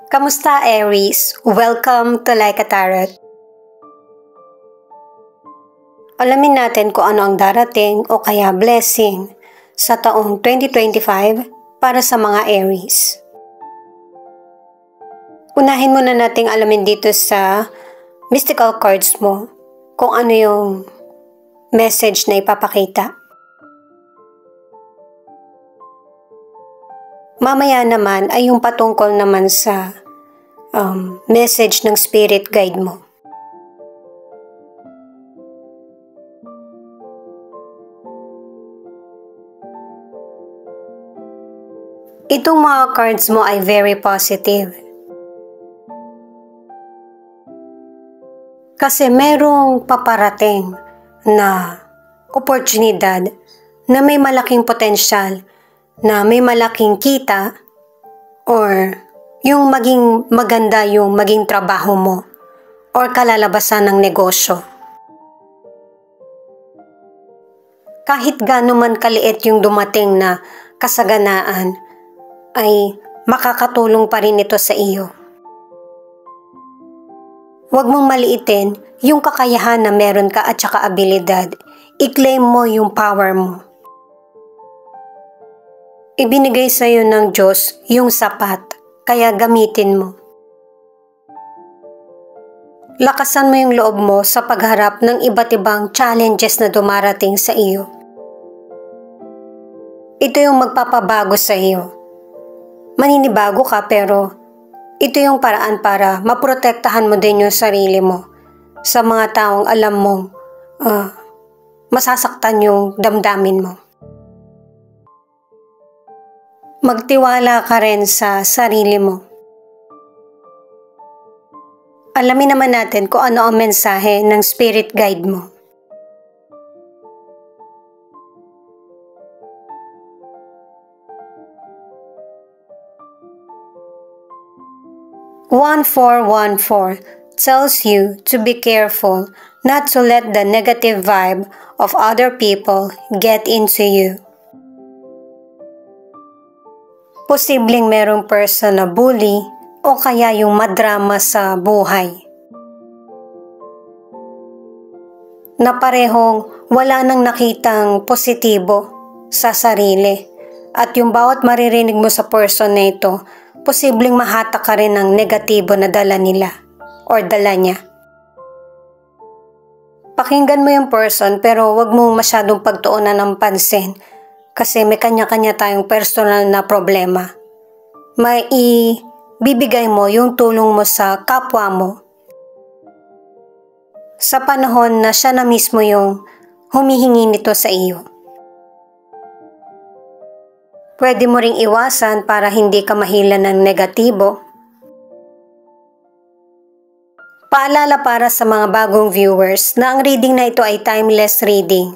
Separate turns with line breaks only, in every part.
Kamusta, Aries? Welcome to Like a Tarot. Alamin natin kung ano ang darating o kaya blessing sa taong 2025 para sa mga Aries. Unahin muna nating alamin dito sa mystical cards mo kung ano yung message na ipapakita. Mamaya naman ay yung patungkol naman sa message ng spirit guide mo. Itong mga cards mo ay very positive. Kasi merong paparating na oportunidad na may malaking potensyal, na may malaking kita, or yung maging maganda yung maging trabaho mo or kalalabasan ng negosyo. Kahit gaano man kaliit yung dumating na kasaganaan, ay makakatulong pa rin ito sa iyo. Huwag mong maliitin yung kakayahan na meron ka at saka abilidad. I-claim mo yung power mo. Ibinigay sa iyo ng Diyos yung sapat, kaya gamitin mo. Lakasan mo yung loob mo sa pagharap ng iba't ibang challenges na dumarating sa iyo. Ito yung magpapabago sa iyo. Maninibago ka pero ito yung paraan para maprotektahan mo din yung sarili mo sa mga taong alam mong masasaktan yung damdamin mo. Magtiwala ka rin sa sarili mo. Alamin naman natin kung ano ang mensahe ng spirit guide mo. "1414 tells you to be careful not to let the negative vibe of other people get into you." Posibleng merong person na bully o kaya yung madrama sa buhay. Na parehong wala nang nakitang positibo sa sarili. At yung bawat maririnig mo sa person na ito, posibleng mahatak ka rin ng negatibo na dala nila or dala niya. Pakinggan mo yung person pero wag mong masyadong pagtuunan ng pansin. Kasi may kanya-kanya tayong personal na problema. May ibibigay mo yung tulong mo sa kapwa mo sa panahon na siya na mismo yung humihingi nito sa iyo. Pwede mo ring iwasan para hindi ka mahila ng negatibo. Paalala para sa mga bagong viewers na ang reading na ito ay timeless reading.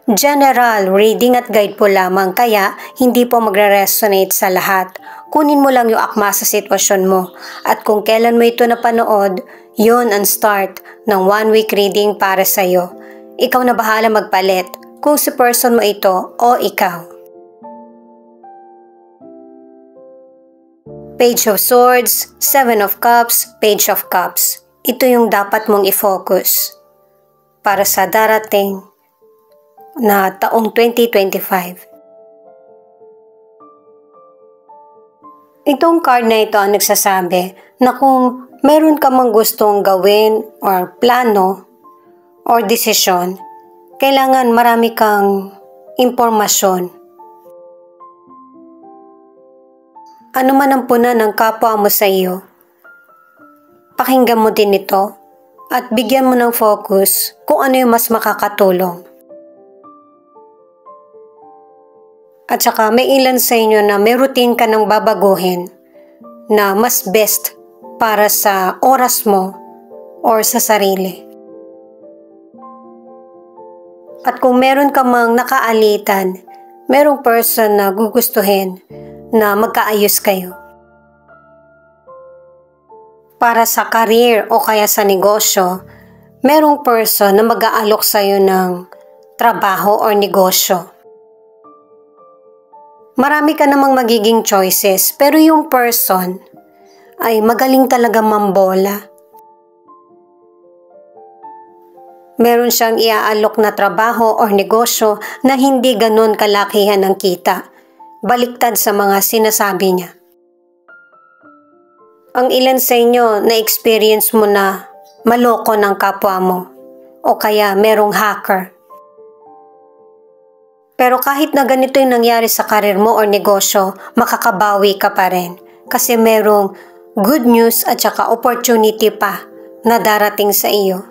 General reading at guide po lamang kaya hindi po magre-resonate sa lahat. Kunin mo lang yung akma sa sitwasyon mo at kung kailan mo ito napanood, yun ang start ng 1 week reading para sa iyo. Ikaw na bahala magpalit kung si person mo ito o ikaw. Page of Swords, 7 of Cups, Page of Cups. Ito yung dapat mong i-focus para sa darating na taong 2025. Itong card na ito ang nagsasabi na kung meron ka mang gustong gawin or plano or desisyon, kailangan marami kang impormasyon. Ano man ang puna ng kapwa mo sa iyo, pakinggan mo din ito at bigyan mo ng focus kung ano yung mas makakatulong. At saka may ilan sa inyo na may routine ka nang babaguhin na mas best para sa oras mo or sa sarili. At kung meron ka mang nakaalitan, merong person na gugustuhin na magkaayos kayo. Para sa career o kaya sa negosyo, merong person na mag-aalok sa'yo ng trabaho or negosyo. Marami ka namang magiging choices, pero yung person ay magaling talaga mambola. Meron siyang iaalok na trabaho o negosyo na hindi ganon kalakihan ng kita, baliktad sa mga sinasabi niya. Ang ilan sa inyo na-experience mo na maloko ng kapwa mo o kaya merong hacker. Pero kahit na ganito yung nangyari sa karir mo o negosyo, makakabawi ka pa rin kasi merong good news at saka opportunity pa na darating sa iyo.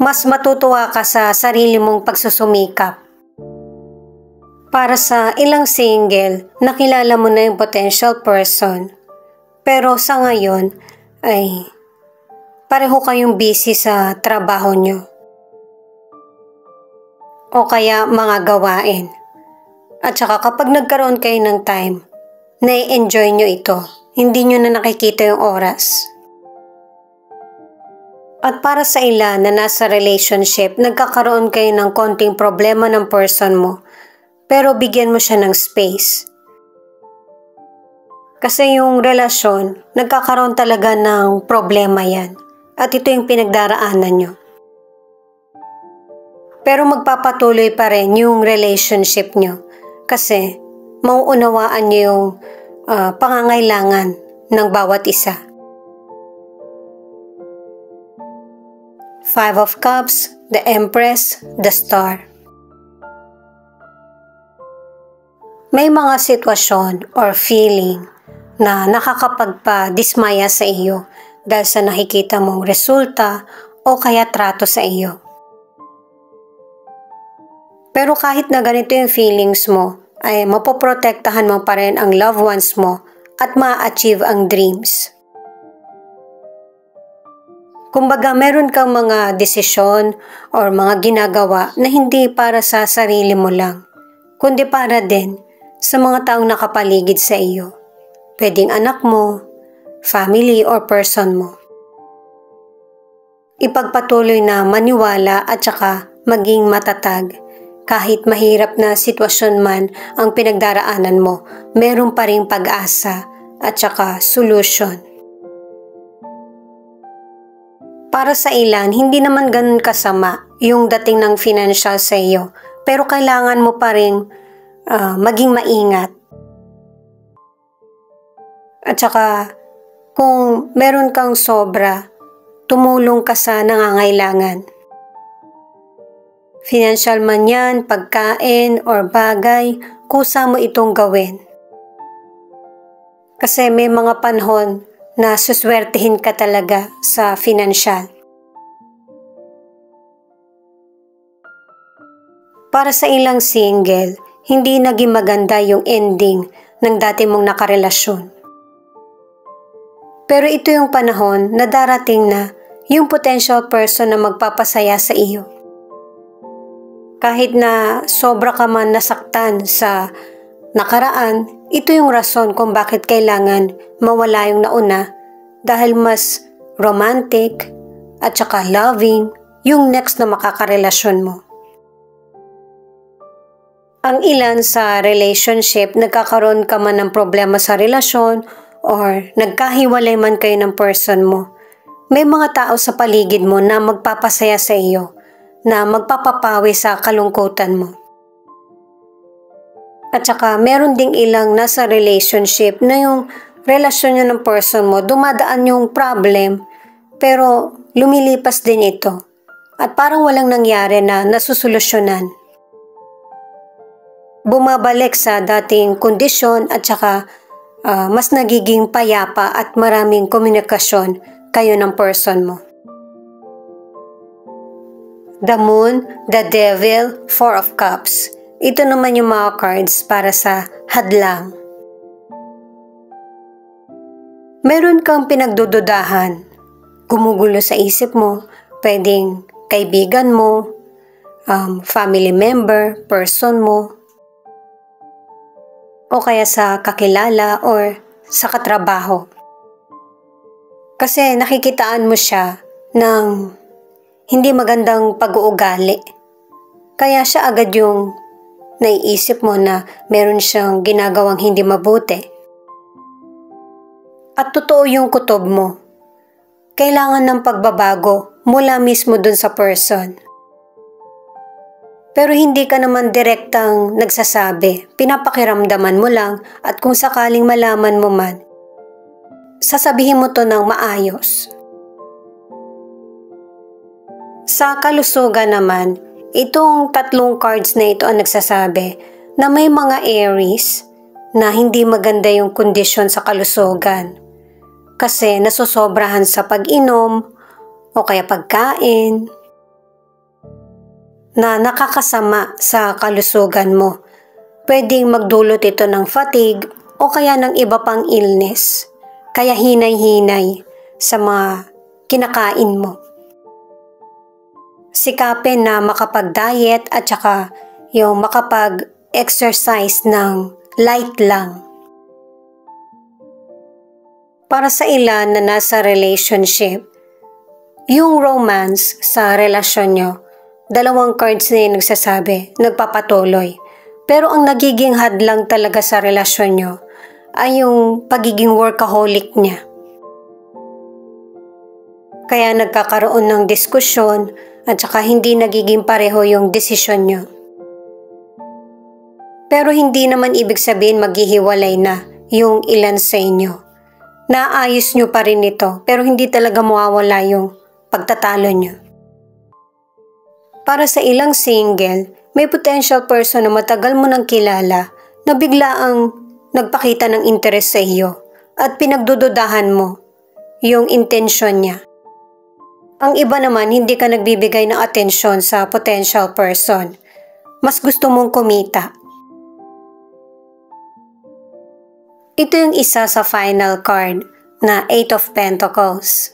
Mas matutuwa ka sa sarili mong pagsusumikap. Para sa ilang single, nakilala mo na yung potential person. Pero sa ngayon, ay pareho kayong busy sa trabaho nyo. O kaya mga gawain. At saka kapag nagkaroon kayo ng time, na-enjoy nyo ito. Hindi nyo na nakikita yung oras. At para sa ilan na nasa relationship, nagkakaroon kayo ng konting problema ng person mo, pero bigyan mo siya ng space. Kasi yung relasyon, nagkakaroon talaga ng problema yan. At ito yung pinagdaraanan nyo. Pero magpapatuloy pa rin yung relationship nyo. Kasi mauunawaan nyo yung pangangailangan ng bawat isa. Five of Cups, the Empress, the Star. May mga sitwasyon or feeling na nakakapagpa-dismaya sa iyo dahil sa nakikita mong resulta o kaya trato sa iyo. Pero kahit na ganito yung feelings mo, ay mapoprotektahan mo pa rin ang loved ones mo at ma-achieve ang dreams. Kumbaga, meron kang mga desisyon or mga ginagawa na hindi para sa sarili mo lang, kundi para din sa mga taong nakapaligid sa iyo. Pwedeng anak mo, family or person mo. Ipagpatuloy na maniwala at saka maging matatag. Kahit mahirap na sitwasyon man ang pinagdaraanan mo, meron pa ring pag-asa at saka solution. Para sa ilan, hindi naman ganun kasama yung dating ng financial sa iyo, pero kailangan mo pa rin maging maingat. At saka, kung meron kang sobra, tumulong ka sa nangangailangan. Financial man yan, pagkain or bagay, kusa mo itong gawin. Kasi may mga panahon na suswertihin ka talaga sa financial. Para sa ilang single, hindi naging maganda yung ending ng dati mong nakarelasyon. Pero ito yung panahon na darating na yung potential person na magpapasaya sa iyo. Kahit na sobra ka man nasaktan sa nakaraan, ito yung rason kung bakit kailangan mawala yung nauna dahil mas romantic at saka loving yung next na makakarelasyon mo. Ang ilan sa relationship, nagkakaroon ka man ng problema sa relasyon or nagkahiwalay man kayo ng person mo, may mga tao sa paligid mo na magpapasaya sa iyo, na magpapapawi sa kalungkutan mo. At saka meron ding ilang nasa relationship na yung relasyon nyo ng person mo, dumadaan yung problem, pero lumilipas din ito. At parang walang nangyari na nasusolusyonan. Bumabalik sa dating kondisyon at saka mas nagiging payapa at maraming komunikasyon kayo ng person mo. The Moon, the Devil, Four of Cups. Ito naman yung mga cards para sa hadlang. Meron kang pinagdududahan, gumugulo sa isip mo, pwedeng kaibigan mo, family member, person mo, o kaya sa kakilala or sa katrabaho. Kasi nakikitaan mo siya ng hindi magandang pag-uugali. Kaya siya agad yung naiisip mo na meron siyang ginagawang hindi mabuti. At totoo yung kutob mo. Kailangan ng pagbabago mula mismo dun sa person. Pero hindi ka naman direktang nagsasabi, pinapakiramdaman mo lang at kung sakaling malaman mo man, sasabihin mo to ng maayos. Sa kalusugan naman, itong tatlong cards na ito ang nagsasabi na may mga Aries na hindi maganda yung kondisyon sa kalusugan kasi nasosobrahan sa pag-inom o kaya pagkain na nakakasama sa kalusugan mo. Pwedeng magdulot ito ng fatigue o kaya ng iba pang illness. Kaya hinay-hinay sa mga kinakain mo. Sikapin na makapag-diet at saka yung makapag-exercise ng light lang. Para sa ilan na nasa relationship, yung romance sa relasyon nyo, dalawang cards na yung nagsasabi, nagpapatuloy. Pero ang nagiging hadlang talaga sa relasyon nyo ay yung pagiging workaholic niya. Kaya nagkakaroon ng diskusyon at saka hindi nagiging pareho yung desisyon nyo. Pero hindi naman ibig sabihin maghihiwalay na yung ilan sa inyo. Naayos nyo pa rin ito pero hindi talaga mawawala yung pagtatalo nyo. Para sa ilang single, may potential person na matagal mo nang kilala na biglaang nagpakita ng interes sa iyo at pinagdududahan mo yung intensyon niya. Ang iba naman, hindi ka nagbibigay ng atensyon sa potential person. Mas gusto mong kumita. Ito yung isa sa final card na 8 of Pentacles.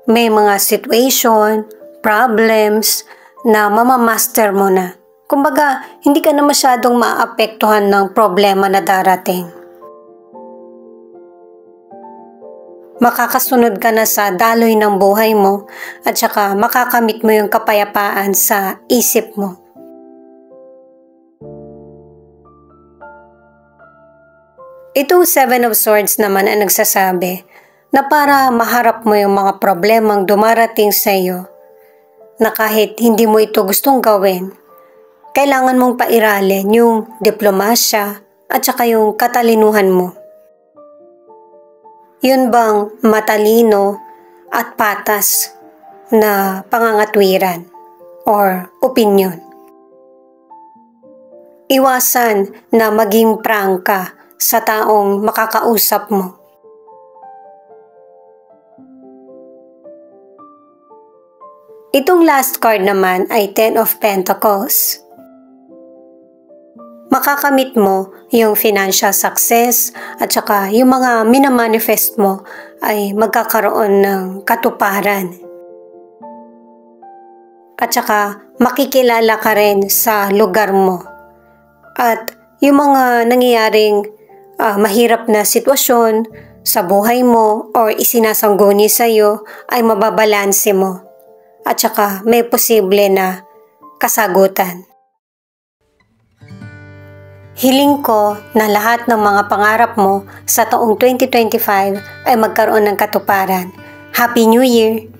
May mga situation, problems na mamamaster mo na. Kumbaga, hindi ka na masyadong maapektuhan ng problema na darating. Makakasunod ka na sa daloy ng buhay mo at saka makakamit mo yung kapayapaan sa isip mo. Itong 7 of Swords naman ang nagsasabi na para maharap mo yung mga problemang dumarating sa iyo, na kahit hindi mo ito gustong gawin, kailangan mong pairalin yung diplomasya at saka yung katalinuhan mo. Yun bang matalino at patas na pangangatwiran or opinyon. Iwasan na maging prangka sa taong makakausap mo. Itong last card naman ay 10 of Pentacles. Makakamit mo yung financial success at saka yung mga minamanifest mo ay magkakaroon ng katuparan. At saka makikilala ka rin sa lugar mo. At yung mga nangyayaring mahirap na sitwasyon sa buhay mo or isinasangguni sa iyo ay mababalanse mo. At saka may posible na kasagutan. Hiling ko na lahat ng mga pangarap mo sa taong 2025 ay magkaroon ng katuparan. Happy New Year!